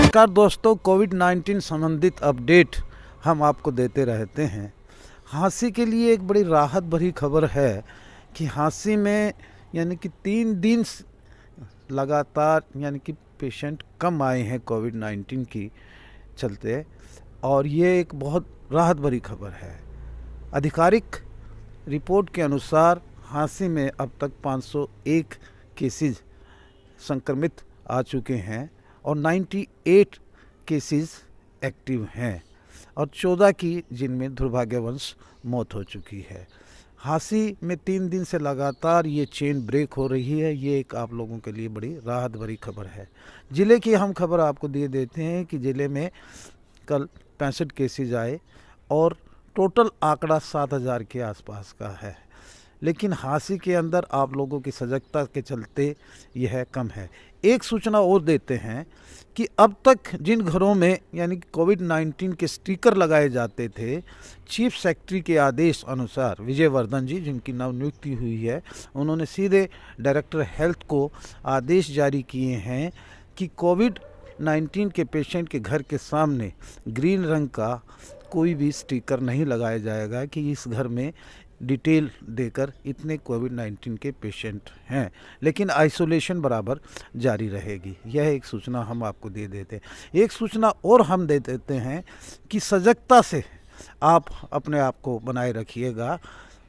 नमस्कार दोस्तों, कोविड-19 संबंधित अपडेट हम आपको देते रहते हैं। हाँसी के लिए एक बड़ी राहत भरी खबर है कि हाँसी में यानी कि 3 दिन लगातार यानी कि पेशेंट कम आए हैं कोविड-19 की चलते, और ये एक बहुत राहत भरी खबर है। आधिकारिक रिपोर्ट के अनुसार हाँसी में अब तक 501 केसेस संक्रमित आ चुके हैं और 98 केसेस एक्टिव हैं और 14 की जिनमें दुर्भाग्यवश मौत हो चुकी है। हाँसी में 3 दिन से लगातार ये चेन ब्रेक हो रही है। ये एक आप लोगों के लिए बड़ी राहत भरी खबर है। ज़िले की हम खबर आपको दे देते हैं कि ज़िले में कल 65 केसेस आए और टोटल आंकड़ा 7000 के आसपास का है। लेकिन हाँसी के अंदर आप लोगों की सजगता के चलते यह कम है। एक सूचना और देते हैं कि अब तक जिन घरों में यानी कि कोविड-19 के स्टिकर लगाए जाते थे, चीफ सेक्रेटरी के आदेश अनुसार विजयवर्धन जी, जिनकी नवनियुक्ति हुई है, उन्होंने सीधे डायरेक्टर हेल्थ को आदेश जारी किए हैं कि कोविड-19 के पेशेंट के घर के सामने ग्रीन रंग का कोई भी स्टिकर नहीं लगाया जाएगा कि इस घर में डिटेल देकर इतने कोविड-19 के पेशेंट हैं, लेकिन आइसोलेशन बराबर जारी रहेगी। यह एक सूचना हम आपको दे देते हैं। एक सूचना और हम दे देते हैं कि सजगता से आप अपने आप को बनाए रखिएगा।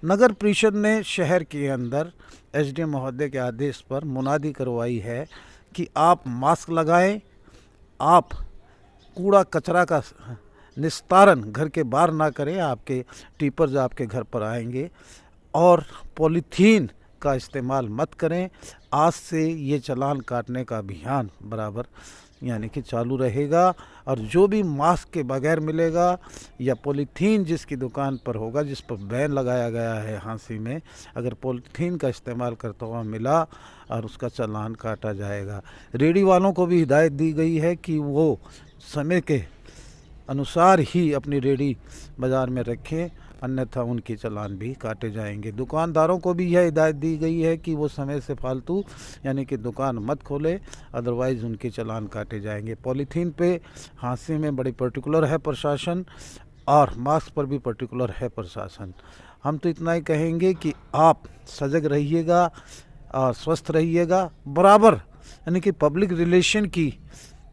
नगर परिषद ने शहर के अंदर एसडीएम महोदय के आदेश पर मुनादी करवाई है कि आप मास्क लगाएं, आप कूड़ा कचरा का निस्तारण घर के बाहर ना करें, आपके टिपर्स आपके घर पर आएंगे, और पॉलीथीन का इस्तेमाल मत करें। आज से ये चालान काटने का अभियान बराबर यानी कि चालू रहेगा, और जो भी मास्क के बगैर मिलेगा या पॉलीथीन जिसकी दुकान पर होगा, जिस पर बैन लगाया गया है हाँसी में, अगर पॉलीथीन का इस्तेमाल करता हुआ मिला और उसका चालान काटा जाएगा। रेडी वालों को भी हिदायत दी गई है कि वो समय के अनुसार ही अपनी रेडी बाज़ार में रखें, अन्यथा उनके चालान भी काटे जाएंगे। दुकानदारों को भी यह हिदायत दी गई है कि वो समय से फालतू यानी कि दुकान मत खोले, अदरवाइज़ उनके चालान काटे जाएंगे। पॉलीथीन पे हाँसी में बड़ी पर्टिकुलर है प्रशासन, और मास्क पर भी पर्टिकुलर है प्रशासन। हम तो इतना ही कहेंगे कि आप सजग रहिएगा और स्वस्थ रहिएगा। बराबर यानी कि पब्लिक रिलेशन की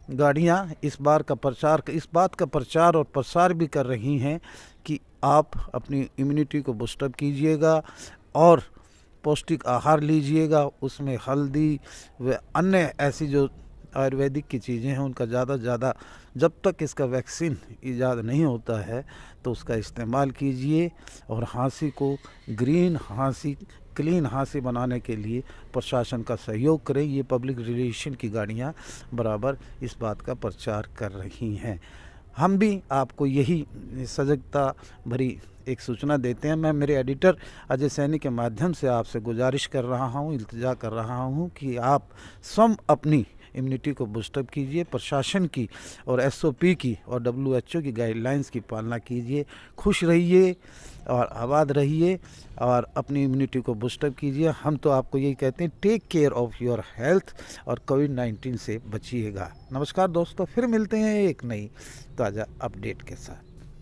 गाड़ियाँ इस बात का प्रचार और प्रसार भी कर रही हैं कि आप अपनी इम्यूनिटी को बूस्टअप कीजिएगा और पौष्टिक आहार लीजिएगा। उसमें हल्दी व अन्य ऐसी जो आयुर्वेदिक की चीज़ें हैं उनका ज़्यादा से ज़्यादा, जब तक इसका वैक्सीन ईजाद नहीं होता है तो उसका इस्तेमाल कीजिए। और हाँसी को ग्रीन हाँसी, क्लीन हाँसी बनाने के लिए प्रशासन का सहयोग करें। ये पब्लिक रिलेशन की गाड़ियाँ बराबर इस बात का प्रचार कर रही हैं। हम भी आपको यही सजगता भरी एक सूचना देते हैं। मैं मेरे एडिटर अजय सैनी के माध्यम से आपसे गुजारिश कर रहा हूँ, इल्तिजा कर रहा हूँ कि आप स्वयं अपनी इम्यूनिटी को बूस्टअप कीजिए। प्रशासन की और एसओपी की और WHO की गाइडलाइंस की पालना कीजिए। खुश रहिए और आबाद रहिए और अपनी इम्यूनिटी को बूस्टअप कीजिए। हम तो आपको यही कहते हैं, take care of your health और कोविड-19 से बचिएगा। नमस्कार दोस्तों, फिर मिलते हैं एक नई ताज़ा अपडेट के साथ।